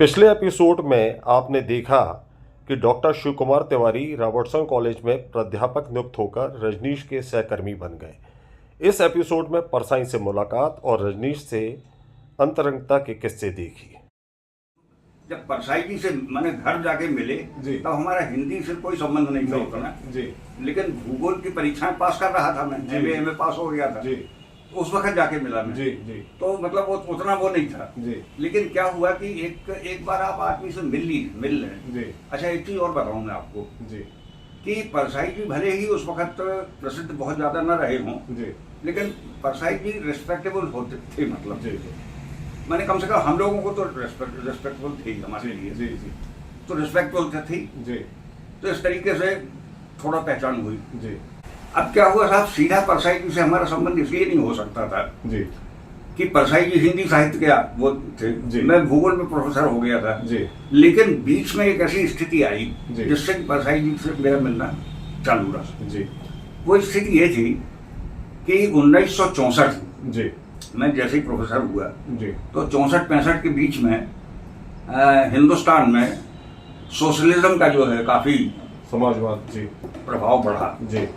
पिछले एपिसोड में आपने देखा कि doctor Shiv Kumar Tiwari Robertson college में प्राध्यापक नियुक्त होकर रजनीश के सहकर्मी बन गए। इस एपिसोड में परसाई से मुलाकात और रजनीश से अंतरंगता के किस्से देखिए। जब परसाई जी से मैंने घर जाके मिले तब हमारा हिंदी से कोई संबंध नहीं था उतना जी। लेकिन भूगोल की परीक्षाएं पास कर रहा था मैं, एमए पास हो गया था जी। उस वक्त जाके मिला मैं जी जी। तो मतलब वो उतना वो नहीं था जी। लेकिन क्या हुआ कि एक बार आप आदमी से मिल रहे जी। अच्छा, एक चीज और बताऊं मैं आपको जी कि परसाई जी भले ही उस वक्त प्रसिद्ध बहुत ज्यादा न रहे हों जी, लेकिन परसाई जी रिस्पेक्टेबल होते थे, मतलब जी। मैंने कम से कम हम लोगों को तो रिस्पेक्टेबल थे हमारे लिए जी जी। तो रिस्पेक्टेबल थी जी। तो इस तरीके से थोड़ा पहचान हुई जी। अब क्या हुआ साहब, सीधा परसाई जी से हमारा संबंध इसलिए नहीं हो सकता था जी कि परसाई जी हिंदी साहित्य के वो थे जी। मैं भूगोल में प्रोफेसर हो गया था जी। लेकिन बीच में एक ऐसी स्थिति आई जिससे परसाई जी से मेरा मिलना चालू रहा जी। वो स्थिति ये थी कि 1964 जी मैं जैसे ही प्रोफेसर हुआ जी, तो 64-65 के बीच में हिंदुस्तान में सोशलिज्म का जो है काफी समाजवाद जी प्रभाव बढ़ा जी।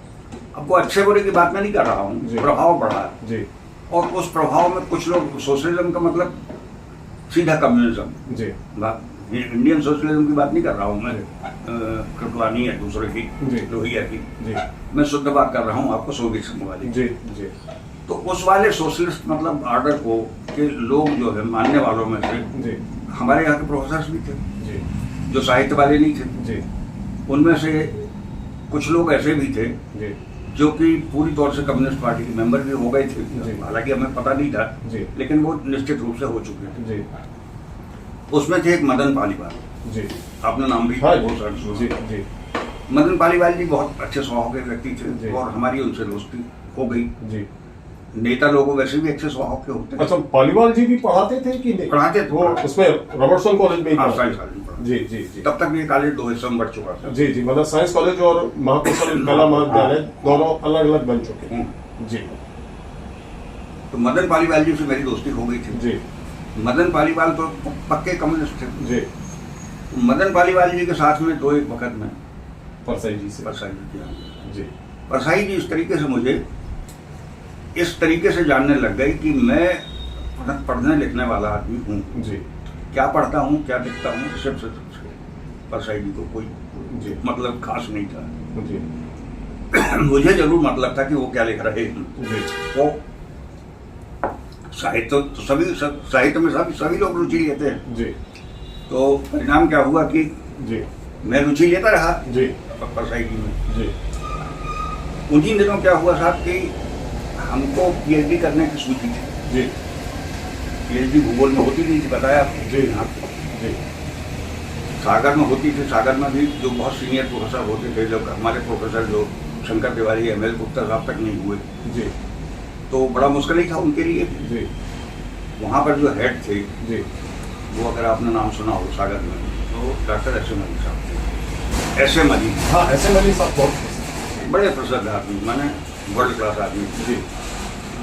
अब वो अच्छे बुरे की बात मैं नहीं कर रहा हूँ, प्रभाव बढ़ा जी। और उस प्रभाव में कुछ लोग, सोशलिज्म का मतलब सीधा कम्युनिज्म जी, इंडियन सोशलिज्म की बात नहीं कर रहा हूँ मैं, कृपलानी है दूसरे की लोहिया की जी। मैं शुद्ध बात कर रहा हूँ आपको सोवियत वाली जी जी। तो उस वाले सोशलिस्ट मतलब आर्डर को के लोग जो है मानने वालों में से जी। हमारे यहाँ के प्रोफेसर भी थे जी, जो साहित्य वाले नहीं थे जी। उनमें से कुछ लोग ऐसे भी थे जी, जो कि पूरी तौर से कम्युनिस्ट पार्टी के मेंबर भी हो गए थे, हालांकि हमें पता नहीं था जी, लेकिन वो निश्चित रूप से हो चुके थे जी। उसमें थे एक मदन पालीवाल जी, आपने नाम भी बहुत जी जी। मदन पालीवाल जी बहुत अच्छे स्वभाव के व्यक्ति थे और हमारी उनसे दोस्ती हो गई जी। नेता लोगों वैसे भी अच्छे स्वभाव के होते हैं। अच्छा, पालीवाल जी भी पढ़ाते थे कि नहीं? पढ़ाते थे वो उसमें रॉबर्टसन कॉलेज में ही साइंस जी जी जी। तब तक ये कॉलेज 2 हिस्सों में बढ़ चुका था जी जी, मतलब साइंस कॉलेज और महाकुशल कला महाविद्यालय दोनों अलग अलग बन चुके हैं जी। तो मदन पालीवाल जी से मेरी दोस्ती हो गई थी जी। मदन पालीवाल तो पक्के कम्युनिस्ट थे जी। तो मदन पालीवाल जी के साथ में दो एक वक्त में परसाई जी जी, परसाई जी इस तरीके से मुझे इस तरीके से जानने लग गई कि मैं पढ़ने लिखने वाला आदमी हूँ जी। क्या पढ़ता हूँ, क्या लिखता हूँ, सिर्फ परसाई जी को कोई जी मतलब खास नहीं था जी। मुझे जरूर मतलब था कि वो क्या लिख रहे हैं जी। वो साहित्य तो साहित्य में सभी लोग रुचि लेते हैं जी। तो परिणाम क्या हुआ कि जी मैं रुचि लेता रहा जी परसाई जी में जी। उन्हीं दिनों क्या हुआ साहब कि हमको पीएचडी करने की सूची थी जी। पीएचडी भूगोल में होती नहीं थी, बताया जी जी। सागर में होती थी, सागर में भी जो बहुत सीनियर प्रोफेसर होते थे, जब हमारे प्रोफेसर जो शंकर तिवारी एमएल गुप्ता साहब तक नहीं हुए जी, तो बड़ा मुश्किल ही था उनके लिए जी। वहाँ पर जो हेड थे जी, वो अगर आपने नाम सुना हो सागर में, तो डॉक्टर एस एम अली साहब थे। एस एम अली, हाँ एस एम अली साहब बहुत बड़े प्रसिद्ध आदमी, मैंने वर्ल्ड क्लास आदमी जी।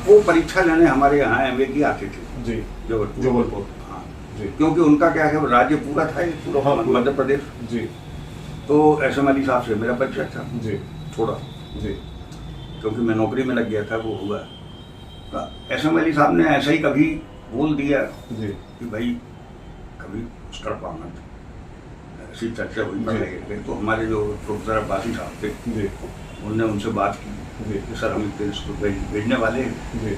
वो परीक्षा लेने हमारे यहाँ एमए की आते थे जी, जबलपुर हाँ जी। क्योंकि उनका क्या है, राज्य पूरा था ये पूरा मध्य प्रदेश जी। तो एस एम अली साहब से मेरा परिचय था जी थोड़ा जी, क्योंकि मैं नौकरी में लग गया था, वो हुआ। तो एस एम अली साहब ने ऐसा ही कभी बोल दिया जी कि भाई कभी उस तरफ आना, ऐसी चर्चा हुई पढ़ाई। तो हमारे जो प्रोफेसर अब्बासी साहब थे जी, उनने उनसे बात की कि सर हम इसको भेजने वाले हैं जी।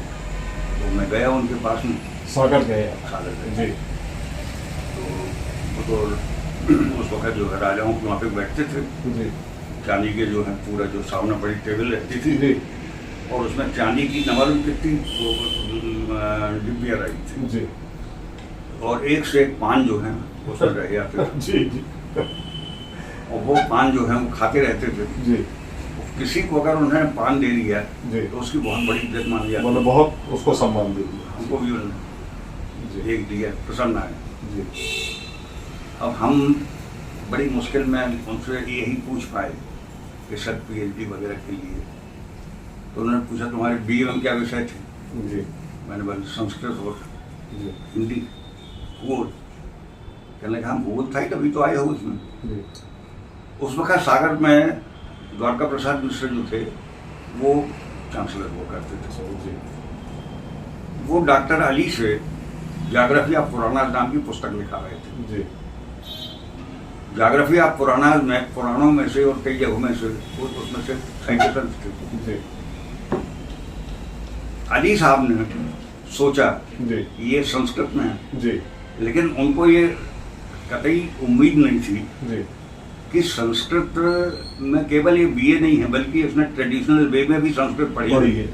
तो मैं गया उनके पास में, सागर गए जी। तो उस वक्त जो है राजाओं वहाँ पे बैठते थे जी, चांदी के जो है पूरा जो सामने बड़ी टेबल रहती थी जी, और उसमें चांदी की नमल कितनी डिब्बियाँ रही थी जी, और एक से एक पान जो है वो सब रह जाते जी जी। और वो पान जो है वो खाते रहते थे जी। किसी को अगर उन्होंने पान दे दिया तो उसकी बहुत बड़ी इज्जत मान लिया, मतलब बहुत उसको सम्मान दे दिया, हमको भी उन्होंने एक दिया, प्रसन्न आए जी। अब हम बड़ी मुश्किल में उनसे यही पूछ पाए कि सर पीएचडी वगैरह के लिए, तो उन्होंने पूछा तुम्हारे बीए में क्या विषय थे जी। मैंने बोला संस्कृत और हिंदी भूगोल। कहने लगा हम भूगोल था ही तभी तो आए हो उसमें। उस वक्त सागर में द्वारका प्रसाद मिश्र जो थे वो चांसलर हुआ करते थे। वो डॉक्टर अली से ज्योग्राफी ऑफ पुराना नाम की पुस्तक लिखा रहे थे। ज्योग्राफी ऑफ पुराना में पुराणों में से और कई जगहों में से उसमें से साइंटिस्ट थे। अली साहब ने सोचा ये संस्कृत में है, लेकिन उनको ये कतई उम्मीद नहीं थी कि संस्कृत में केवल ये बीए नहीं है बल्कि इसने ट्रेडिशनल वे में भी संस्कृत पढ़ी है।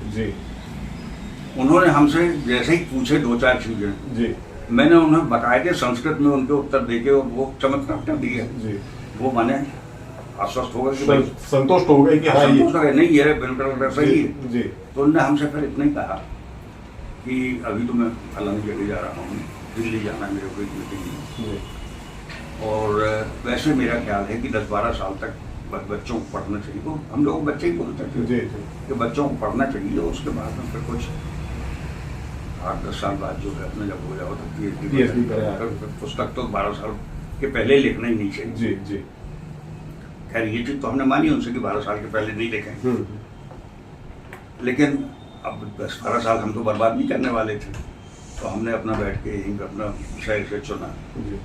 उन्होंने हमसे जैसे ही पूछे 2-4 चीजें, मैंने उन्हें बकायदे संस्कृत में उनके उत्तर देके और वो चमत्कार कर दिए। वो माने आश्वस्त हो गए, संतुष्ट हो गए कि हाँ संतुष्ट हो गए, नहीं ये बिल्कुल सही है। तो उन्होंने हमसे फिर इतना ही कहा कि अभी तो मैं फलानी जगह जा रहा हूँ, दिल्ली जाना है मेरे को एक मीटिंग में, और वैसे मेरा ख्याल है कि 10-12 साल तक बच्चों को पढ़ना चाहिए। तो हम लोग बच्चे ही बोलते थे कि बच्चों को पढ़ना चाहिए, उसके बाद में फिर कुछ 8-10 साल बाद जो है अपने जब हो जाओ तो PhD पुस्तक तो 12 साल के पहले लिखना ही नहीं चाहिए। खैर ये चीज तो हमने मानी उनसे कि 12 साल के पहले नहीं लिखें, लेकिन अब 10-12 साल हम तो बर्बाद नहीं करने वाले थे। तो हमने अपना बैठ के यहीं पर अपना विषय से चुना,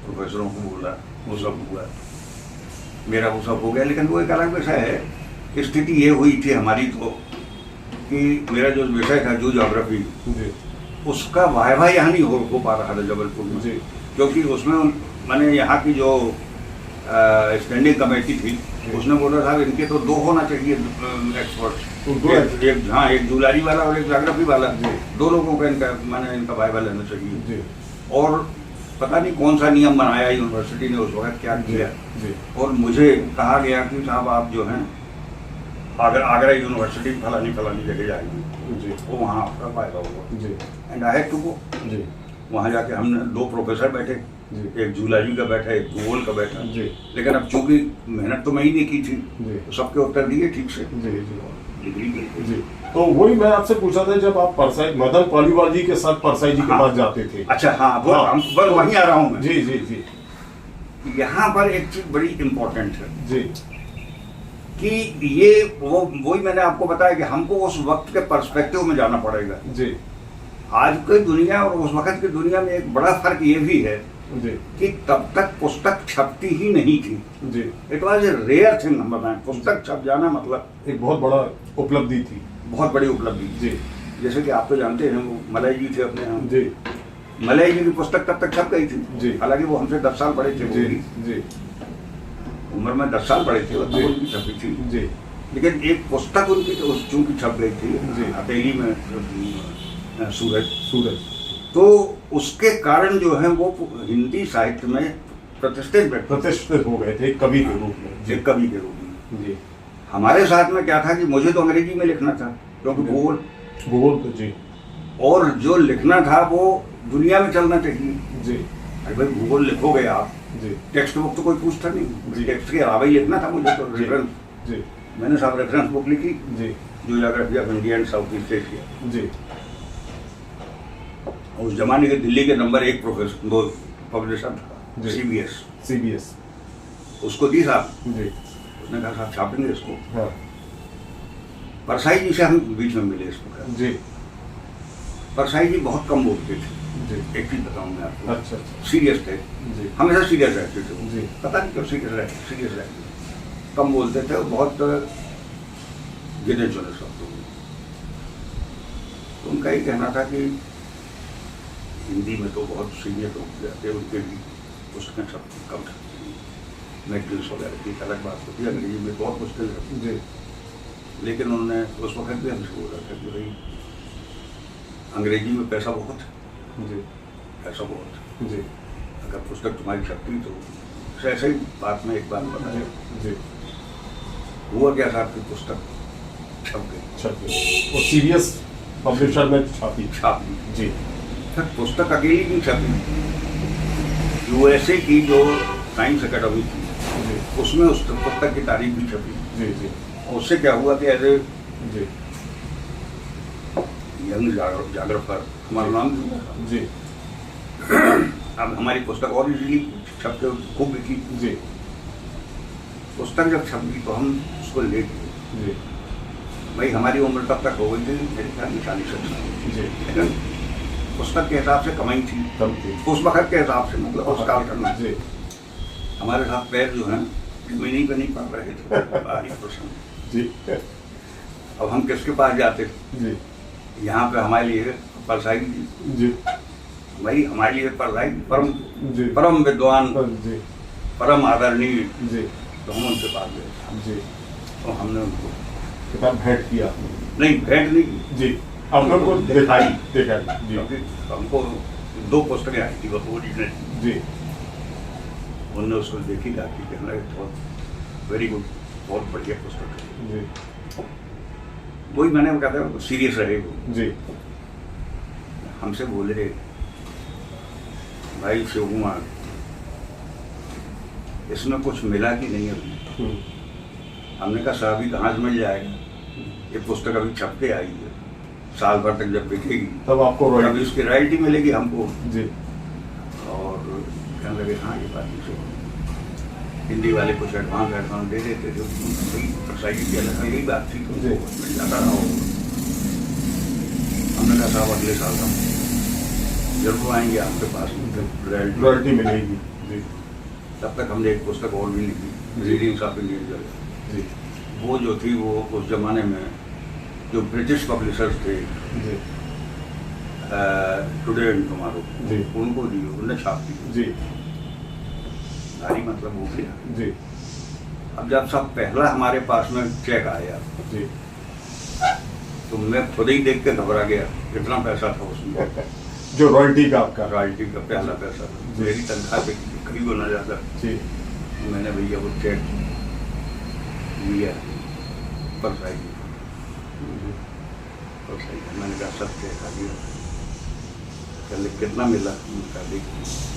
प्रोफेसरों को बोला, वो सब हुआ, मेरा वो सब हो गया। लेकिन वो एक अलग विषय है। स्थिति ये हुई थी हमारी तो कि मेरा जो विषय था जो ज्योग्राफी, उसका वायवा यहाँ नहीं हो पा रहा था जबलपुर में, क्योंकि उसमें मैंने यहाँ की जो स्टैंडिंग कमेटी थी उसने बोला था इनके तो 2 होना चाहिए एक्सपर्ट, एक जुलारी वाला और एक ज्योग्राफी वाला, 2 लोगों का इनका वायवा लेना चाहिए। और पता नहीं कौन सा नियम बनाया यूनिवर्सिटी ने उस वक्त क्या किया, और मुझे कहा गया कि साहब आप जो हैं आगरा यूनिवर्सिटी फलानी जगह जाएंगे, वो वहाँ आपका वायवा हुआ। And I had to go. वहाँ जाके हमने 2 प्रोफेसर बैठे, एक जूलॉजी का बैठा, एक भूगोल का बैठा। लेकिन अब चूंकि मेहनत तो मैं ही नहीं की थी, तो सबके उत्तर दिए ठीक से, डिग्री मिली। तो वही मैं आपसे पूछा था, जब आप परसाई मदन पालीवाल जी के साथ परसाई जी के पास जाते थे। अच्छा हाँ, वहीं आ रहा हूँ मैं। जी। यहाँ पर एक चीज बड़ी इम्पोर्टेंट है जी, कि ये वही मैंने आपको बताया कि हमको उस वक्त के पर्सपेक्टिव में जाना पड़ेगा। जी। आज की दुनिया और उस वक्त की दुनिया में एक बड़ा फर्क ये भी है कि तब तक पुस्तक छपती ही नहीं थी। It was a rare thing. हम बताएं, पुस्तक छप जाना मतलब एक बहुत बड़ा उपलब्धि थी, बहुत बड़ी उपलब्धि। जी। जैसे कि आप तो जानते हैं वो मलाई जी थे अपने यहाँ। जी। मलाई जी की पुस्तक तब तक छप गई थी, हालांकि वो हमसे 10 साल बड़े थे। जी। उम्र में 10 साल बड़े थे, वो तब उनकी छपी थी। जी। लेकिन एक पुस्तक उनकी चूंकि छप गई थी हथेली में, सूरज, तो उसके कारण जो है वो हिंदी साहित्य में प्रतिष्ठित हो गए थे कवि के रूप में। कवि के रूप में। जी। हमारे साथ में क्या था कि मुझे तो अंग्रेजी में लिखना था, क्योंकि भूगोल तो जी, और जो लिखना था वो दुनिया में चलना चाहिए। जी। अरे भाई भूगोल लिखोगे आप, टेक्स्ट बुक तो कोई पूछता नहीं, टेक्स्ट के अलावा ही लिखना था मुझे तो रेफरेंस। मैंने साहब रेफरेंस बुक लिखी, जो geography of India and south east Asia. जी। उस जमाने के दिल्ली के नंबर 1 प्रोफेसर वो पब्लिशर था, CBS। उसको दी साहब। जी। उसने कहा साहब छापेंगे इसको। हाँ। परसाई जी से हम बीच में मिले इसको। जी। परसाई जी बहुत कम बोलते थे। जी। एक चीज बताऊं मैं आपको। अच्छा। सीरियस थे। जी। हमेशा सीरियस रहते थे। जी। पता नहीं क्यों सीरियस रहते, कम बोलते थे, बहुत गिने चुने शब्दों में। तो उनका ही कहना था कि हिंदी में तो बहुत सीनियर लोग जाते हैं, उनके भी पुस्तकें सब कम सकती हैं। मैगजीन्स वगैरह की अलग बात होती है, अंग्रेजी में बहुत मुश्किल है। जी। लेकिन उन्होंने उस वक्त भी हमसे बोला था कि भाई अंग्रेजी में पैसा बहुत है। जी। पैसा बहुत है। जी। अगर पुस्तक तुम्हारी छपती तो ऐसे ही बात में एक बात बताया। जी। हुआ क्या साहब की पुस्तक छप गई। और सीरियस पब्लिशर में छापी। जी। सर पुस्तक अकेली नहीं छपी, USA की जो साइंस अकेडमी थी उसमें उस पुस्तक की तारीख भी छपी। जी जी। उससे क्या हुआ कि एज ए यंग जाग्राफर हमारा नाम। जी। अब हमारी पुस्तक और इजीली छप के खूब बिकी जी पुस्तक। जब छपी तो हम उसको ले गए। जी भाई हमारी उम्र तब तक हो गई थी मेरे ख्याल में 40 साल, जी लेकिन पुस्तक के हिसाब से कमाई थी कम थी उस वक्त के हिसाब से, मतलब उस काल करना। जी हमारे साथ पैर जो हैं जमीनी पे नहीं पड़ रहे थे भारी प्रश्न। जी अब हम किसके पास जाते? जी यहाँ पे हमारे लिए परसाई जी भाई, हमारे लिए परसाई परम जी परम विद्वान, जी परम आदरणीय, जी तो हम उनके पास गए। जी तो हमने उनको किताब भेंट किया नहीं, भेंट नहीं की, जी आप लोग को दिखाई। देखा जी क्योंकि हमको 2 पुस्तकें आई थी वो ओरिजिनल। जी उन्होंने उसको देखी जाती कि हमारे बहुत वेरी गुड, बहुत बढ़िया पुस्तक है। जी वही मैंने कहा था सीरियस रहे वो। जी हमसे बोले भाई शिव कुमार, इसमें कुछ मिला कि नहीं अभी? हमने कहा सर अभी कहाँ से मिल जाएगा, ये पुस्तक अभी छप के आई है, साल भर तक जब बिकेगी तब आपको तब रॉयल्टी इसकी रॉयल्टी मिलेगी हमको। जी और कहने लगे हाँ ये बात नहीं। हिंदी वाले कुछ एडवांस दे देते थे, सोसाइटी की अलग यही बात थी, तो जी। मिल जाता रहा हो। हमने कहा साहब अगले साल हम जरूर आएंगे आपके पास, रॉयल्टी मिलेगी जी तब तक हमने एक पुस्तक और भी लिखी, रीडिंग्स ऑफ इंडियन जर्नल। जी वो जो थी वो उस जमाने में जो ब्रिटिश पब्लिशर्स थे, जी टुडे एंड टुमारो, जी। उनको दी, उन्होंने छाप दी। जी भारी मतलब हो गया। जी अब जब सब पहला हमारे पास में चेक आया जी तो मैं खुद ही देख के घबरा गया, कितना पैसा था उसमें। जो रॉयल्टी का आपका रॉयल्टी का पहला पैसा था, जी। मेरी तनख्वाह पे करीब होना जाता। जी मैंने भैया वो चेक लिया परसाई, मैंने कहा सब चेक आ गया। कहले कितना मिला? मैंने कहा देखिए।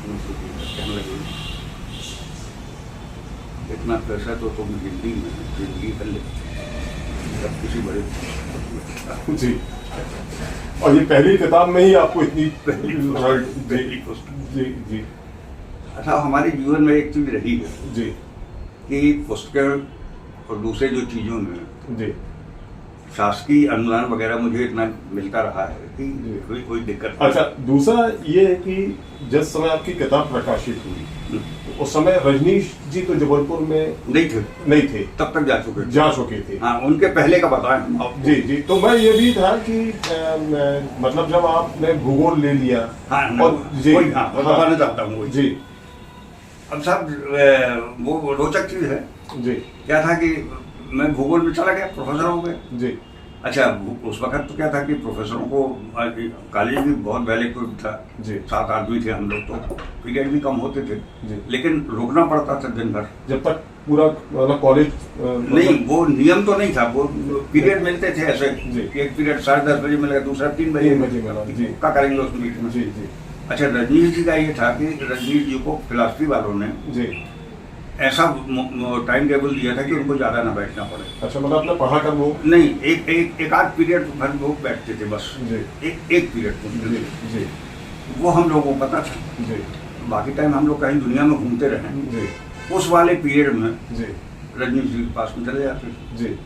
कहने लगे इतना पैसा तो तुम हिंदी में जिंदगी कर लेते, जब किसी बड़े जी और ये पहली किताब में ही आपको इतनी पहली रॉयल्टी पुस्तक। जी जी अच्छा, हमारे जीवन में एक चीज रही है जी कि पुस्तकें और दूसरे जो चीजों में जी शासकीय अनुदान वगैरह मुझे इतना मिलता रहा है कि जी। कोई दिक्कत अच्छा, दूसरा ये है कि जिस समय आपकी किताब प्रकाशित हुई उस समय रजनीश जी तो जबलपुर में नहीं थे, तब तक जा चुके थे। हाँ उनके पहले का बताएं हम आपको। जी जी तो मैं ये भी था कि मतलब जब आपने भूगोल ले लिया और जी बताना चाहता हूँ वही। जी अब साहब वो रोचक चीज है। जी क्या था कि मैं भूगोल में चला गया, प्रोफेसर हो गया। जी अच्छा, उस वक्त तो क्या था कि प्रोफेसरों को कॉलेज भी बहुत पहले कोई था, जी 7 आदमी थे हम लोग, तो पीरियड भी कम होते थे, जी लेकिन रुकना पड़ता था दिन भर। जब तक पूरा कॉलेज नहीं, वो नियम तो नहीं था, वो पीरियड मिलते थे ऐसे जी। कि एक पीरियड 10:30 बजे मिलेगा, दूसरा 3 बजे मिला जी क्या करेंगे उस मीटिंग में। जी जी अच्छा, रजनीश जी का ये था कि रजनीश जी को फिलॉसफी वालों ने जी ऐसा टाइम टेबल दिया था कि उनको ज्यादा ना बैठना पड़े। अच्छा, मतलब आपने पढ़ा कर वो नहीं, एक आध पीरियड भर वो बैठते थे बस, जी एक पीरियड जी जी वो हम लोगों को पता था। जी बाकी टाइम हम लोग कहीं दुनिया में घूमते रहे, जी उस वाले पीरियड में जी रजनीश जी के पास में चले जाते थे। जी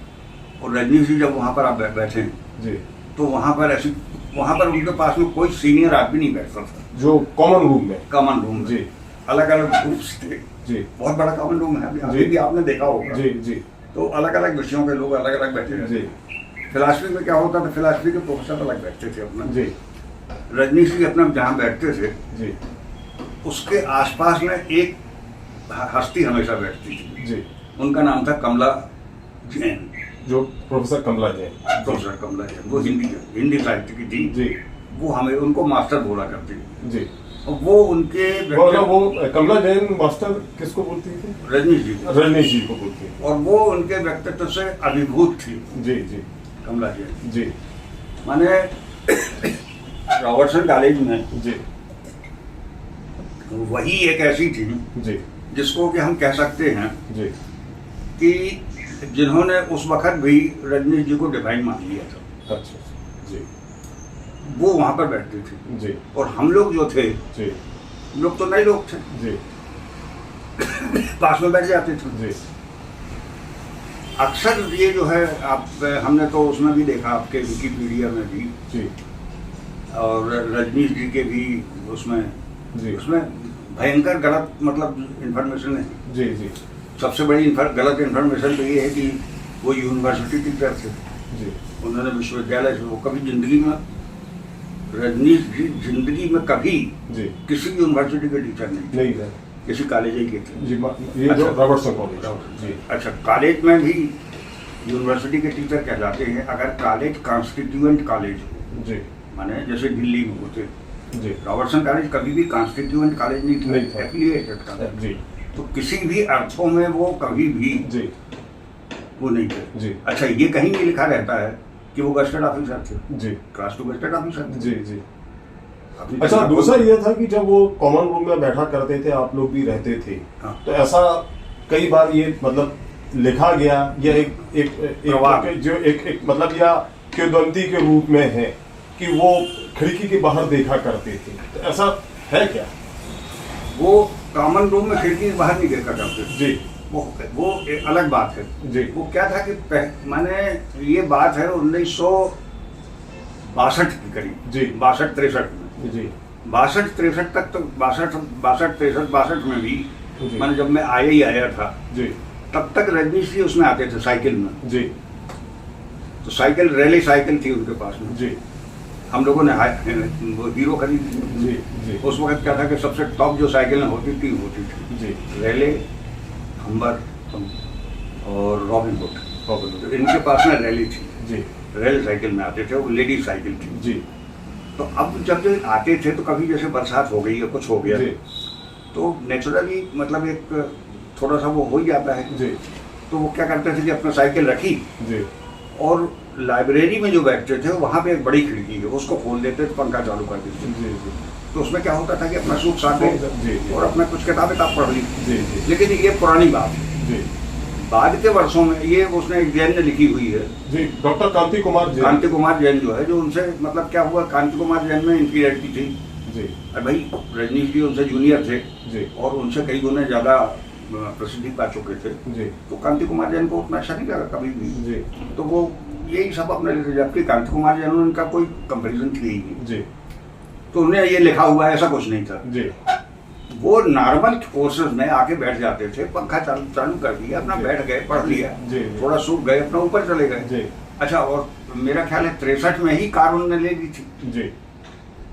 और रजनीश जी जब वहाँ पर आप बैठे जी तो वहाँ पर उनके पास में कोई सीनियर आदमी नहीं बैठता था। जो कॉमन रूम में कॉमन रूम जी अलग अलग ग्रुप्स थे, जी बहुत बड़ा कॉमन रूम है, जी। अभी भी आपने देखा होगा। जी जी तो अलग अलग विषयों के लोग अलग अलग बैठे रहते जी थे। फिलॉसफी में क्या होता था, फिलॉसफी के प्रोफेसर अलग बैठते थे अपना। जी रजनीश जी अपना जहाँ बैठते थे जी उसके आसपास में एक हस्ती हमेशा बैठती थी, जी उनका नाम था कमला जैन, जो प्रोफेसर कमला जैन प्रोफेसर कमला जैन। वो हिंदी साहित्य की थी जी वो हमें उनको मास्टर बोला करती थी। जी और वो उनके वो कमला जैन मास्टर किसको बोलती थी? रजनीश जी को बोलती थी और वो उनके व्यक्तित्व से अभिभूत थी जी जी कमला जैन जी माने रॉबर्टसन कॉलेज में जी वही एक ऐसी थी जी जिसको कि हम कह सकते हैं जी कि जिन्होंने उस वक्त भी रजनीश जी को डिवाइन मान लिया था, अच्छा जी वो वहां पर बैठते थे। जी और हम लोग जो थे जी लोग तो नए लोग थे जी पास में बैठ जाते थे जी अक्सर ये जो है आप हमने तो उसमें भी देखा आपके विकिपीडिया में भी जी और रजनीश जी के भी उसमें जी उसमें भयंकर गलत मतलब इन्फॉर्मेशन है। जी जी सबसे बड़ी गलत इन्फॉर्मेशन तो ये है कि वो यूनिवर्सिटी टीचर थे, जी उन्होंने विश्वविद्यालय से वो कभी जिंदगी में रजनीश जी जिंदगी में कभी जी किसी यूनिवर्सिटी के टीचर नहीं नहीं है किसी कॉलेज ही के थे। जी ये जो अच्छा। रॉबर्टसन कॉलेज जी अच्छा कॉलेज में भी यूनिवर्सिटी के टीचर कहलाते हैं अगर कॉलेज कॉन्स्टिट्यूएंट कॉलेज हो, जी माने जैसे दिल्ली में होते। जी रॉबर्टसन कॉलेज कभी भी कॉन्स्टिट्यूएंट कॉलेज नहीं था, एफिलिएटेड कॉलेज। जी तो किसी भी अर्थों में वो कभी भी जी वो नहीं थे। जी अच्छा ये कहीं भी लिखा रहता है कि वो गस्टेड ऑफिसर थे, जी क्लास 2 गस्टेड ऑफिसर थे। जी जी अपनी अच्छा तनख्वाह को- दूसरा ये था कि जब वो कॉमन रूम में बैठा करते थे आप लोग भी रहते थे हाँ। तो ऐसा कई बार ये मतलब लिखा गया या एक प्रवाद। जो एक मतलब या किंवदंती के रूप में है कि वो खिड़की के बाहर देखा करते थे, तो ऐसा है क्या? वो कॉमन रूम में खिड़की के बाहर नहीं देखा करते थे। जी वो एक अलग बात है। जी वो क्या था कि माने ये बात है 1962 की करीब जी 62-63 में। जी 62-63 तक तो 62-63 में भी जी। मैंने जब मैं आया ही आया था जी तब तक रजनीश जी उसमें आते थे साइकिल में। जी तो साइकिल रैली साइकिल थी उनके पास में। जी हम लोगों ने वो हीरो खरीदी थी। जी जी उस वक्त क्या था कि सबसे टॉप जो साइकिलें होती थी जी रैले, हम्बर और रॉबिन हुड। तो जी इनके पास में रैली थी, जी रैल साइकिल में आते थे, वो लेडीज साइकिल थी। जी तो अब जब जो आते थे तो कभी जैसे बरसात हो गई या कुछ हो गया जी तो नेचुरली मतलब एक थोड़ा सा वो हो ही जाता है। जी तो वो क्या करते थे कि अपना साइकिल रखी जी और लाइब्रेरी में जो बैठते थे वहाँ पे एक बड़ी खिड़की है उसको खोल देते थे, पंखा चालू कर देते थे। जी तो उसमें क्या होता था कि अपना सूख साथ में जी और अपना कुछ किताबें पढ़ ली। जी जी लेकिन ये पुरानी बात है। जी बाद के वर्षों में ये उसने एक जैन ने लिखी हुई है, जी डॉक्टर कांति कुमार जी कांति कुमार जैन जो है, जो उनसे मतलब क्या हुआ, कांति कुमार जैन में इंफीरियरिटी थी। जी और भाई रजनीश जी उनसे जूनियर थे जी और उनसे कई गुने ज्यादा प्रसिद्धि पा चुके थे। जी तो कांति कुमार जैन को उतना अच्छा नहीं लगा कभी भी। जी तो वो यही सब अपने लिए, जबकि कांति कुमार जैन उनका कोई कंपेरिजन थी ही नहीं। जी तो उन्हें ये लिखा हुआ है ऐसा कुछ नहीं था। जी वो नॉर्मल कोर्सेज में आके बैठ जाते थे, पंखा चालू कर दिया, अपना जी। बैठ गए, पढ़ लिया, जी। थोड़ा सूख गए, अपना ऊपर चले गए। जी अच्छा और मेरा ख्याल है 63 में ही कार उन्होंने ले ली थी। जी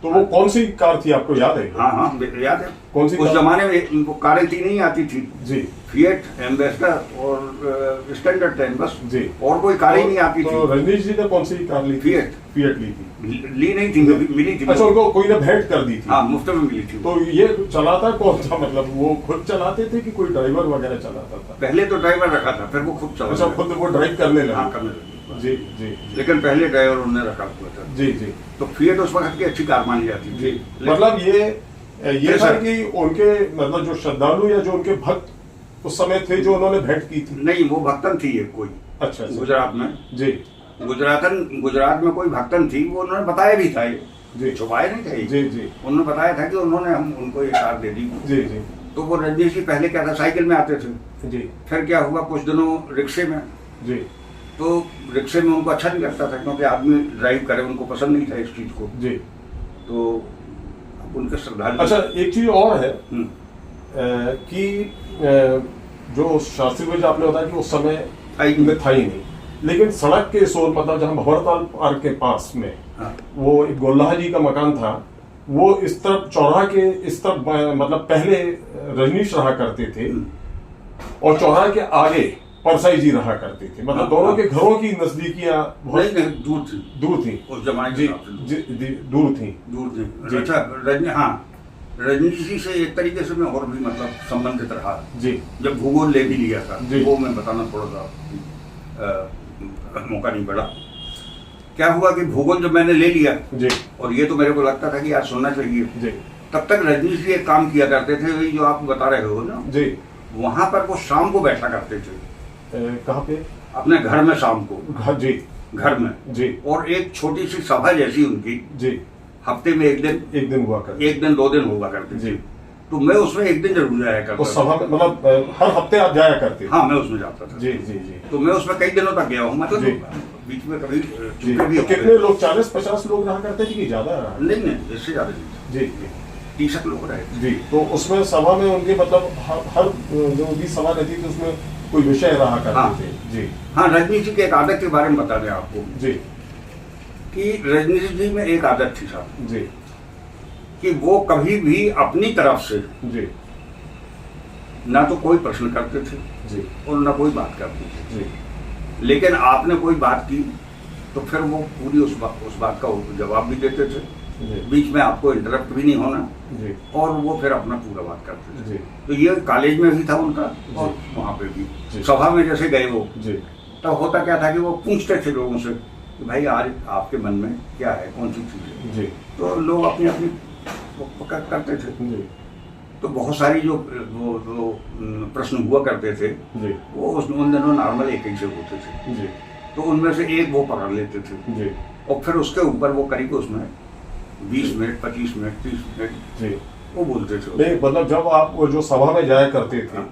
तो वो कौन सी कार थी आपको याद है? हाँ हाँ याद है। कौन सी उस कार? जमाने में वो कारें थी नहीं आती थी, जी फिएट, एम्बेसडर और स्टैंडर्ड ट्रेन, बस। जी और कोई कारें नहीं आती तो थी। रजनीश जी ने कौन सी कार ली थी? फिएट फिएट ली थी। ली नहीं थी, मिली थी। अच्छा उनको कोई ने भेंट कर दी थी? हाँ मुफ्त में मिली थी। तो ये चलाता कौन था, मतलब वो खुद चलाते थे कि कोई ड्राइवर वगैरह चलाता था? पहले तो ड्राइवर रखा था, फिर वो खुद अच्छा चला। खुद वो ड्राइव करने हाँ लगे? करने लगे। जी जी लेकिन पहले ड्राइवर उन्होंने रखा हुआ था। जी जी तो फिएट उस वक्त की अच्छी कार मानी जाती जी थी। मतलब ये था सर। कि उनके मतलब जो श्रद्धालु या जो उनके भक्त उस समय थे जो उन्होंने भेंट की थी? नहीं, वो भक्तन थी एक कोई अच्छा अच्छा। गुजरात में। जी गुजरात में कोई भक्तन थी, वो उन्होंने बताया भी था, ये जी छुपाए नहीं थे। जी जी उन्होंने बताया था कि उन्होंने हम उनको ये कार दे दी। जी जी तो वो रजनीश जी पहले क्या था, साइकिल में आते थे, जी फिर क्या हुआ कुछ दिनों रिक्शे में। जी तो रिक्शे में उनको अच्छा नहीं लगता था क्योंकि आदमी ड्राइव करे, उनको पसंद नहीं था इस चीज को। जी तो अब उनके श्रद्धालु। अच्छा एक चीज और है हम्म, कि जो शास्त्री जी आपने बताया कि उस समय था ही नहीं। में था ही नहीं, लेकिन सड़क के सोर मतलब जहाँ भंवरताल पार्क के पास में हाँ। वो एक गोल्लाह जी का मकान था, वो इस तरफ चौराहा के इस तरफ मतलब पहले रजनीश रहा करते थे और चौराहा के आगे परसाई जी रहा करते थे, मतलब हाँ, दोनों हाँ। के घरों की नजदीकियां बहुत नहीं दूर थी, दूर थी। उस जमाने के जी हिसाब से दूर थी। दूर जी। थी। अच्छा रजनीश जी से एक तरीके से मैं और भी मतलब संबंधित रहा। जी जब भूगोल ले भी लिया था, जी। वो मैं बताना थोड़ा सा मौका नहीं पड़ा। क्या हुआ कि भूगोल जब मैंने ले लिया, जी और ये तो मेरे को लगता था कि यार सुनना चाहिए, जी तब तक रजनीश जी एक काम किया करते थे, वही जो आप बता रहे हो ना, जी वहां पर वो शाम को बैठा करते थे कहाँ पे? अपने घर में, शाम को जी घर में। जी और एक छोटी सी सभा जैसी उनकी जी हफ्ते में एक दिन हुआ कर। 1 दिन 2 दिन हुआ करती जी। थी। तो मैं उसमें एक दिन जरूर जाया करता उस सभा में, मतलब हर हफ्ते आप जाया करते थे? हाँ, मैं उसमें जाता था। जी जी जी। तो मैं उसमें कई दिनों तक गया हूँ, मतलब जी। बीच में कभी जी। चुके भी तो होते कितने लोग, 40-50 लोग रहा करते थे कि ज्यादा रहा? नहीं, इससे ज्यादा नहीं, जी जी 30 लोग रहे। जी। तो उसमें सभा में उनके मतलब हर जो भी सभा रहती थी उसमें कोई विषय रहा करते हाँ। थे? जी हाँ, रजनीश जी के एक आदत के बारे में बता दें आपको जी कि रजनीश जी में एक आदत थी साहब, जी कि वो कभी भी अपनी तरफ से जी ना तो कोई प्रश्न करते थे जी और ना कोई बात करते थे, जी लेकिन आपने कोई बात की तो फिर वो पूरी उस बात का जवाब भी देते थे, जी बीच में आपको इंटरप्ट भी नहीं होना, जी और वो फिर अपना पूरा बात करते थे। जी तो ये कॉलेज में भी था उनका और वहाँ पे भी। जी। सभा में जैसे गए वो, जी तब होता क्या था कि वो पूछते थे लोगों से कि भाई आज आपके मन में क्या है, कौन सी चीज़ है, जी तो लोग अपनी अपनी वो करते थे। जी तो बहुत सारी जो वो प्रश्न हुआ करते थे जी वो उन दिनों नॉर्मल एक ही से होते थे, जी तो उनमें से एक वो पकड़ लेते थे जी और फिर उसके ऊपर वो करीब उसमें 20 मिनट, 25 मिनट, 30 मिनट जी। वो बोलते थे। नहीं, मतलब जब आप वो जो सभा में जाया करते थे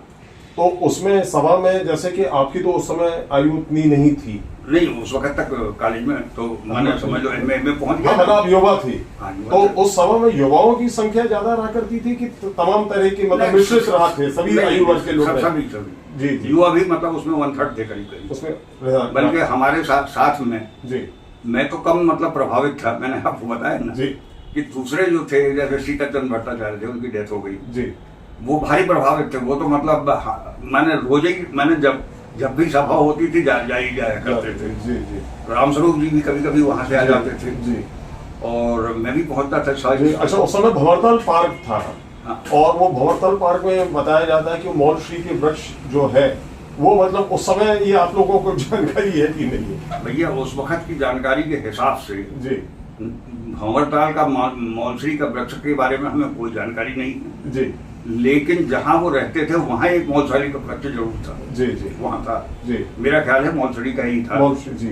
तो उसमें सभा में जैसे कि आपकी तो उस समय आयु उतनी नहीं थी? नहीं, उस वक्त तक कॉलेज में तो मैंने समझ लो एमए में पहुंच गया। हाँ, मतलब आप युवा थे। हाँ, युवा तो थे। उस सभा में युवाओं की संख्या ज्यादा रहा करती थी कि तमाम तरह की, मतलब मिश्रित रहा थे, सभी आयु वर्ग के लोग रहे? सभी जी जी। युवा भी, मतलब उसमें 1/3 थे करीब करीब, उसमें बल्कि हमारे साथ में जी मैं तो कम मतलब प्रभावित था, मैंने आपको बताया ना जी कि दूसरे जो थे जैसे सीताचंद भट्टाचार्य थे, उनकी डेथ हो गई, जी वो भारी प्रभावित थे। वो तो मतलब मैंने रोज ही, मैंने जब भी सभा होती थी जाया करते थे। जी जी रामस्वरूप जी भी कभी कभी वहां से आ जाते थे जी। और मैं भी पहुंचता था जी। शायद। अच्छा, उस समय भंवरताल पार्क था। हाँ। और वो भंवरताल पार्क में बताया जाता है कि मौलश्री के वृक्ष जो है वो, मतलब उस समय ये आप लोगों को जानकारी है कि नहीं है? भैया उस वक्त की जानकारी के हिसाब से जी भंवरताल का मौलश्री का वृक्ष के बारे में हमें कोई जानकारी नहीं है, जी लेकिन जहाँ वो रहते थे वहाँ एक मौलश्री का वृक्ष जरूर था। जी जी वहाँ था, जी। मेरा ख्याल है मौलश्री का ही था। मौलश्री जी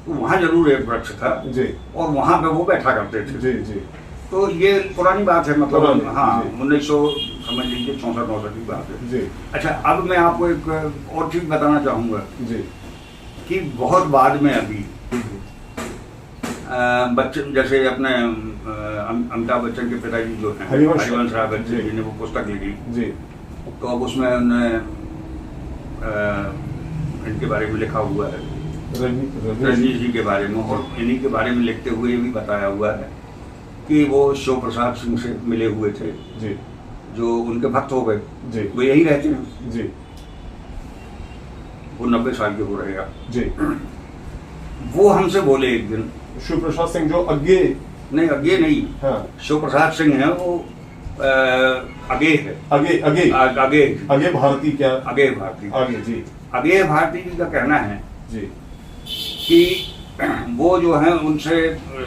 तो वहाँ जरूर एक वृक्ष था जी और वहाँ पे वो बैठा करते थे। जी जी तो ये पुरानी बात है, मतलब पुरानी, हाँ जी। 1900 समझ लीजिए 64-69 की बात है। जी अच्छा, अब मैं आपको एक और चीज बताना चाहूंगा जी कि बहुत बाद में अभी बच्चन, जैसे अपने अमिताभ बच्चन के पिताजी जो हैं हरिवंश राय बच्चन जी ने वो पुस्तक लिखी, जी तो अब उसमें उन्होंने इनके बारे में लिखा हुआ है, रजनीश जी के बारे में, और इन्हीं के बारे में लिखते हुए ये भी बताया हुआ है कि वो शिव प्रसाद सिंह से मिले हुए थे, जी जो उनके भक्त हो गए। जी वो यही रहते हैं, जी वो 90 साल के हो रहे हैं। जी। वो हमसे बोले एक दिन, शिव प्रसाद सिंह जो अगे, नहीं अगे नहीं, हाँ शिव प्रसाद सिंह है वो अगे है, अगे अगे आगे अगे भारती क्या? अगे भारती, आगे जी अगे भारती जी का कहना है जी कि वो जो है उनसे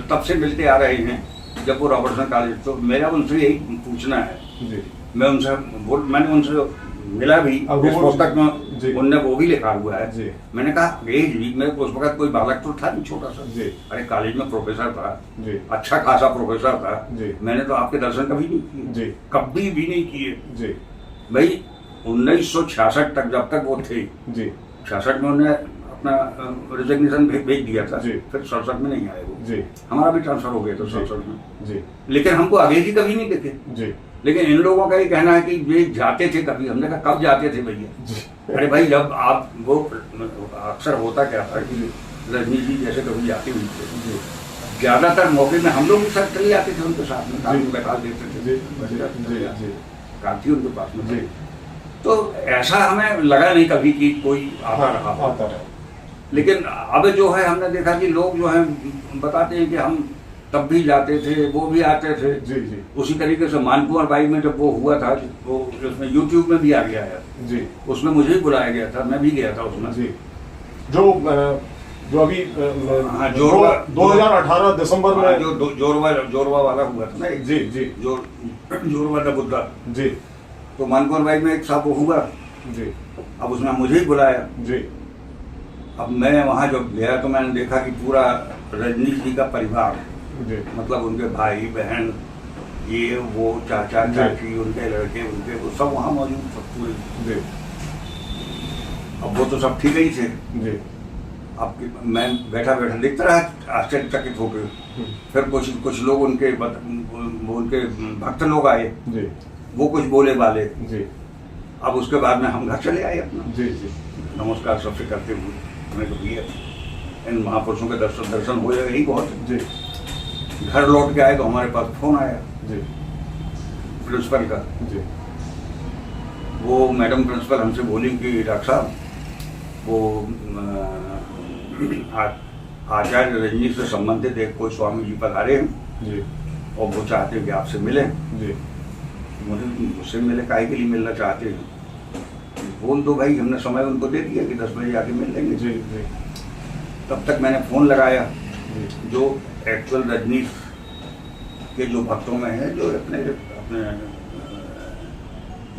तब से मिलते आ रहे हैं जब वो रॉबर्टसन कॉलेज, तो मेरा उनसे यही पूछना है, जी मैंने उनसे मिला भी, इस पुस्तक में उनने वो भी लिखा हुआ है। जी। मैंने कहा जी, मैं उस वक्त कोई बालक तो था नहीं, छोटा सा जी। अरे कॉलेज में प्रोफेसर था जी। अच्छा खासा प्रोफेसर था जी। मैंने तो आपके दर्शन कभी नहीं किए जी। कभी भी नहीं किए जी भाई। 1966 तक जब तक वो थे जी 66 में उन्हें अपना रिजिग्नेशन भेज दिया था, जी। फिर 67 में नहीं आए वो, जी हमारा भी ट्रांसफर हो गया था जी। 67 में, जी लेकिन हमको आगे ही कभी नहीं देखे। जी लेकिन इन लोगों का ये कहना है कि वे जाते थे कभी, हमने कहा कब जाते थे भैया? जी अरे भाई जब आप वो अक्सर होता क्या था कि रजनीश जी जैसे कभी जाते हुए थे, जी ज्यादातर मौके में हम लोग भी साथ चले जाते थे उनके साथ में, काफी बैठा देते थे, जी जी जी काफी उनके पास में जी। तो ऐसा हमें लगा नहीं कभी कि कोई आता रहा हो। आता है। लेकिन अब जो है हमने देखा कि लोग जो है बताते हैं कि हम तब भी जाते थे, वो भी आते थे। जी जी उसी तरीके से मानकुमार बाई में जब वो हुआ था, वो उसमें यूट्यूब में भी आ गया है, जी उसमें मुझे भी बुलाया गया था, मैं भी गया था उसमें। जी जो अभी हाँ, जोरवा 2018 दिसंबर में जो जोरवा वाला हुआ था ना, एक जी जी जोरवा द बुद्धा, जी तो मानकुमार बाई में एक साहब वो हुआ, जी अब उसमें मुझे ही बुलाया। जी अब मैं वहाँ जब गया तो मैंने देखा कि पूरा रजनीश जी का परिवार, जी मतलब उनके भाई बहन ये वो चाचा चाची उनके लड़के उनके वो सब वहाँ मौजूद थे पूरे। जी अब वो तो सब ठीक ही थे। जी अब मैं बैठा बैठा देखता रहा आश्चर्यचकित होकर। फिर कुछ लोग उनके भक्त लोग आए, जी वो कुछ बोले वाले। जी अब उसके बाद में हम घर चले आए अपना। जी जी नमस्कार सबसे करते हुए मैंने कहा भैया इन महापुरुषों के दर्शन हो जाएगा यही बहुत है। जी घर लौट के आए तो हमारे पास फोन आया जी प्रिंसिपल का। जी वो मैडम प्रिंसिपल हमसे बोली कि डॉक्टर साहब वो आचार्य रजनीश से संबंधित एक कोई स्वामी जी पधारे हैं जी और वो चाहते हैं कि आपसे मिलें। जी मुझसे मिले काहे के लिए मिलना चाहते हैं? बोल दो भाई, हमने समय उनको दे दिया कि 10 बजे आके मिल लेंगे। जी जी तब तक मैंने फोन लगाया जी जो एक्चुअल रजनीश के जो भक्तों में है, जो अपने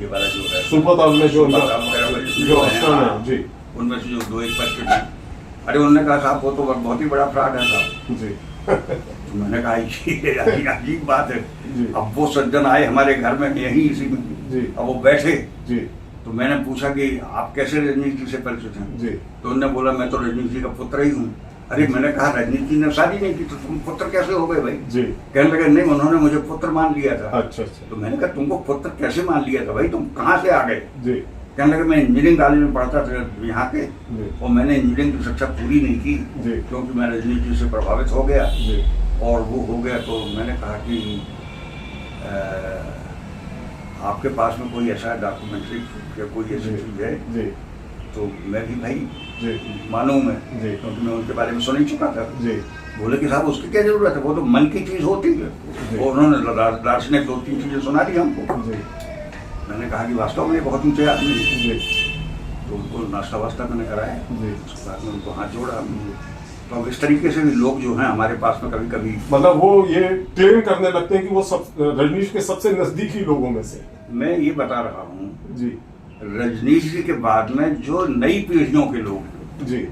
ये वाला जो है सुपरताल में जो जो आश्रम है, जी उनमें से जो 2-1 बच्चे थे। अरे उन्होंने कहा साहब वो तो बहुत ही बड़ा फ्रॉड है साहब। जी तो मैंने कहा ये अजीब बात है। जी अब वो सज्जन आए हमारे घर में यहीं इसी में। जी अब वो बैठे जी तो मैंने पूछा कि आप कैसे रजनीश जी से परिचित हैं? जी तो उन्होंने बोला मैं तो रजनीश जी का पुत्र ही हूँ। अरे मैंने कहा रजनीश जी ने शादी नहीं की तो तुम पुत्र कैसे हो गए भाई? जी कहने लगे नहीं उन्होंने मुझे पुत्र मान लिया था। अच्छा अच्छा तो मैंने कहा तुमको पुत्र कैसे मान लिया था भाई, तुम कहाँ से आ गए? जी कहने लगे मैं इंजीनियरिंग कॉलेज में पढ़ता था यहाँ के जी और मैंने इंजीनियरिंग की शिक्षा पूरी नहीं की जी क्योंकि मैं रजनीश जी से प्रभावित हो गया जी और वो हो गया। तो मैंने कहा कि आपके पास में कोई ऐसा डॉक्यूमेंट्री या कोई ऐसी जी चीज़ है जी तो मैं भी भाई जी मानूं मैं, जी क्योंकि मैं उनके बारे में सुन ही चुका था। जी बोले कि साहब उसकी क्या जरूरत है, वो तो मन की चीज़ होती है। जी। और उन्होंने दार्शनिक 2-3 चीज़ें सुना दी हमको। जी मैंने कहा कि वास्तव में ये बहुत ऊंचे आदमी हैं। जी तो उनको नाश्ता वास्ता मैंने कराया, जी उसके बाद में उनको हाथ जोड़ा। तो अब इस तरीके से भी लोग जो हैं हमारे पास में कभी कभी मतलब वो ये क्लेम करने लगते हैं कि वो सब रजनीश के सबसे नजदीकी लोगों में से। मैं ये बता रहा हूँ जी रजनीश जी के बाद में जो नई पीढ़ियों के लोग हैं जी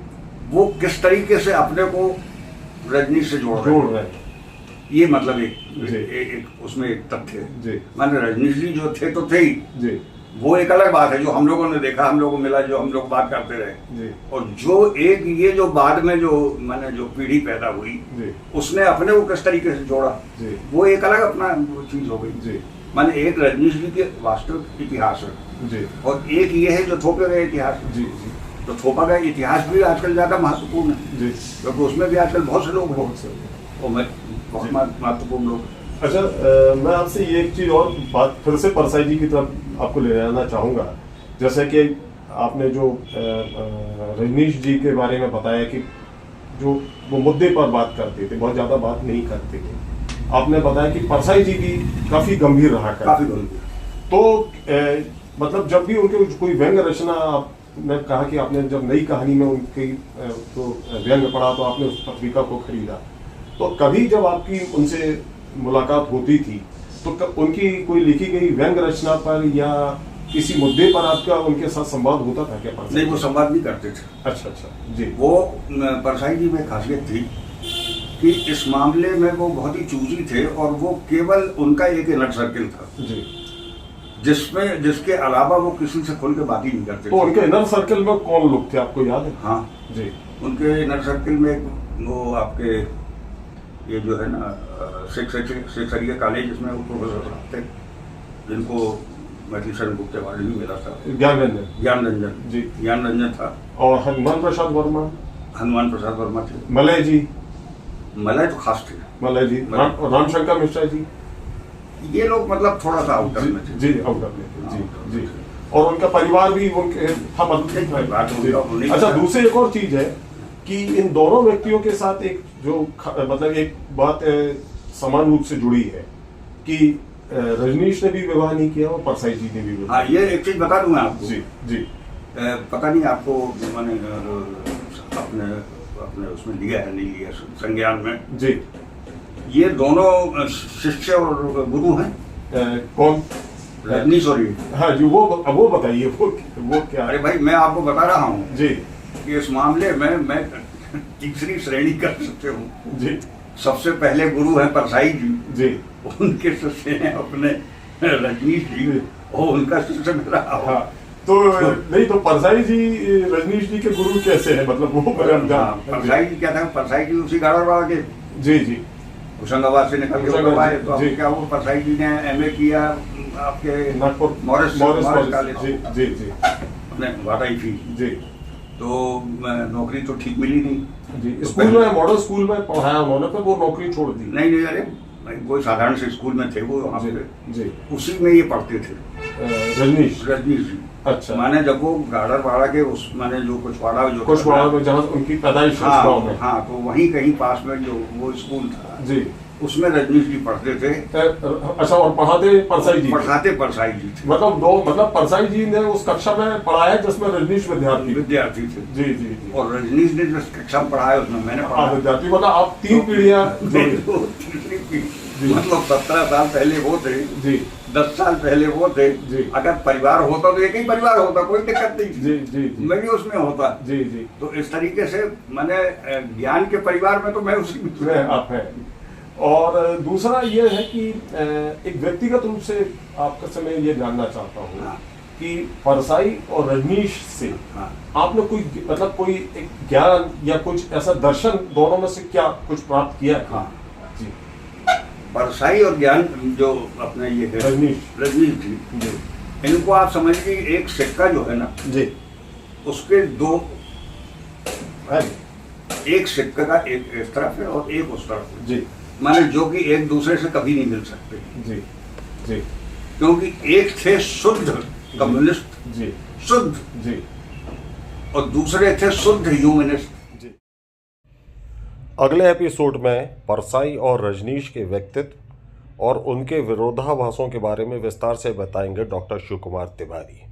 वो किस तरीके से अपने को रजनीश से जोड़ रहे हैं। ये मतलब एक उसमें एक तथ्य है। जी माने रजनीश जी जो थे तो थे ही, जी वो एक अलग बात है जो हम लोगों ने देखा, हम लोगों को मिला, जो हम लोग बात करते रहे। जी और जो एक ये जो बाद में जो माने जो पीढ़ी पैदा हुई जी उसने अपने को किस तरीके से जोड़ा, जी वो एक अलग अपना वो चीज हो गई। जी माने एक रजनीश जी के वास्तविक इतिहास है जी और एक ये है जो थोपे गए इतिहास। जी जी तो थोपा गया इतिहास भी आजकल ज्यादा महत्वपूर्ण है जी क्योंकि उसमें भी आजकल बहुत से लोग हैं बहुत से और मैं बहुत महत्वपूर्ण लोग। अच्छा मैं आपसे ये एक चीज और बात फिर से परसाई जी की तरफ आपको ले जाना चाहूँगा। जैसे कि आपने जो रजनीश जी के बारे में बताया कि जो वो मुद्दे पर बात करते थे, बहुत ज़्यादा बात नहीं करते थे। आपने बताया कि परसाई जी भी काफ़ी गंभीर रहा करते काफी थे। गंभीर। तो मतलब जब भी उनके कोई व्यंग रचना, आपने कहा कि आपने जब नई कहानी में उनकी तो व्यंग पढ़ा तो आपने उस पत्रिका को खरीदा। तो कभी जब आपकी उनसे मुलाकात होती थी तो उनकी कोई लिखी गई व्यंग रचना पर या किसी मुद्दे पर आपका उनके साथ संवाद होता था क्या? नहीं, वो संवाद नहीं करते थे। अच्छा अच्छा जी। वो परसाई जी में खासियत थी कि इस मामले में वो बहुत ही चूजी थे और वो केवल उनका एक इनर सर्किल था जी जिसमें जिसके अलावा वो किसी से खुल के बात ही नहीं करते तो थे। उनके इनर सर्कल में कौन लोग थे आपको याद है? हाँ, जी उनके इनर सर्किल में वो आपके ये जो है ना शिक्षरिया कॉलेज जिसमें वो प्रोफेसर थे जिनको मैथिली शरण गुप्त अवार्ड भी मिला था, ज्ञान रंजन जी, ज्ञान रंजन था। और हनुमान प्रसाद वर्मा थे। मलय जी, मलय तो खास थे। मलय जी, रामशंकर मिश्रा जी, ये लोग मतलब थोड़ा सा आउटर में थे। जी आउटर में थे जी जी। और उनका परिवार भी उनके था मतलब। अच्छा, दूसरी एक और चीज है कि इन दोनों व्यक्तियों के साथ एक जो मतलब एक बात समान रूप से जुड़ी है कि रजनीश ने भी विवाह नहीं किया और परसाई जी ने भी विवाह। हाँ, ये एक चीज बता दूं मैं आपको। जी जी। पता नहीं आपको मैंने अपने अपने उसमें लिया है नहीं लिया संज्ञान में जी। ये दोनों शिष्य और गुरु हैं। कौन? रजनीश और ये। हाँ जी, वो बताइए वो क्या? अरे भाई, मैं आपको बता रहा हूँ जी कि इस मामले में मैं तीसरी श्रेणी कर सकते हूँ जी। सबसे पहले गुरु हैं परसाई जी, जी उनके शिष्य हैं अपने रजनीश जी, और उनका शिष्य मेरा। हाँ, तो नहीं तो परसाई जी रजनीश जी के गुरु कैसे हैं, मतलब वो परसाई जी क्या था, परसाई जी उसी गाड़ावाड़ा के, जी जी होशंगाबाद से निकल के उधर आए, तो क्या वो परसाई जी ने एमए किया आपके नागपुर मॉरिस कॉलेज, जी जी जी अपने वाटाई थी जी। तो नौकरी तो ठीक मिली नहीं जी, तो स्कूल में मॉडल स्कूल में पढ़ाया उन्होंने, फिर वो नौकरी छोड़ दी। नहीं अरे कोई साधारण से स्कूल में थे वो वहाँ पे, जी उसी में ये पढ़ते थे रजनीश जी। अच्छा, माने जब वो गाड़रवाड़ा के उस माने जो कुशवाड़ा में जहाँ उनकी पैदाइश है, गाँव में, हाँ, तो वहीं कहीं पास में जो वो स्कूल था जी, उसमें रजनीश जी पढ़ते थे। अच्छा, और पढ़ाते परसाई जी, पढ़ाते परसाई जी थे, मतलब परसाई जी ने उस कक्षा में पढ़ाया जिसमें रजनीश विद्यार्थी थे। जी जी जी, और रजनीश ने जिस कक्षा में पढ़ाया उसमें मैंने पढ़ा विद्यार्थी, मतलब आप 3 पीढ़ियां तीसरी पीढ़ी, मतलब 17 साल पहले वो थे जी, 10 साल पहले वो थे जी। अगर परिवार होता तो एक ही परिवार होता, कोई दिक्कत नहीं जी जी जी, मैं भी उसमें होता जी जी, तो इस तरीके से मैंने ज्ञान के परिवार में तो मैं उसी में आप हैं। और दूसरा ये है कि एक व्यक्तिगत रूप से आपका से मैं ये जानना चाहता हूँ हाँ। कि परसाई और रजनीश से हाँ। आपने कोई मतलब कोई एक ज्ञान या कुछ ऐसा दर्शन दोनों में से क्या कुछ प्राप्त किया है? हाँ। जी, परसाई और ज्ञान जो अपने ये है रजनीश जी, इनको आप समझिए एक सिक्का जो है ना जी, उसके दो, है एक सिक्का का एक इस तरफ है और एक उस तरफ है, जी माने जो कि एक दूसरे से कभी नहीं मिल सकते, जी जी, क्योंकि एक थे शुद्ध कम्युनिस्ट, जी शुद्ध जी, और दूसरे थे शुद्ध ह्यूमनिस्ट। अगले एपिसोड में परसाई और रजनीश के व्यक्तित्व और उनके विरोधाभासों के बारे में विस्तार से बताएंगे डॉक्टर शिव कुमार तिवारी।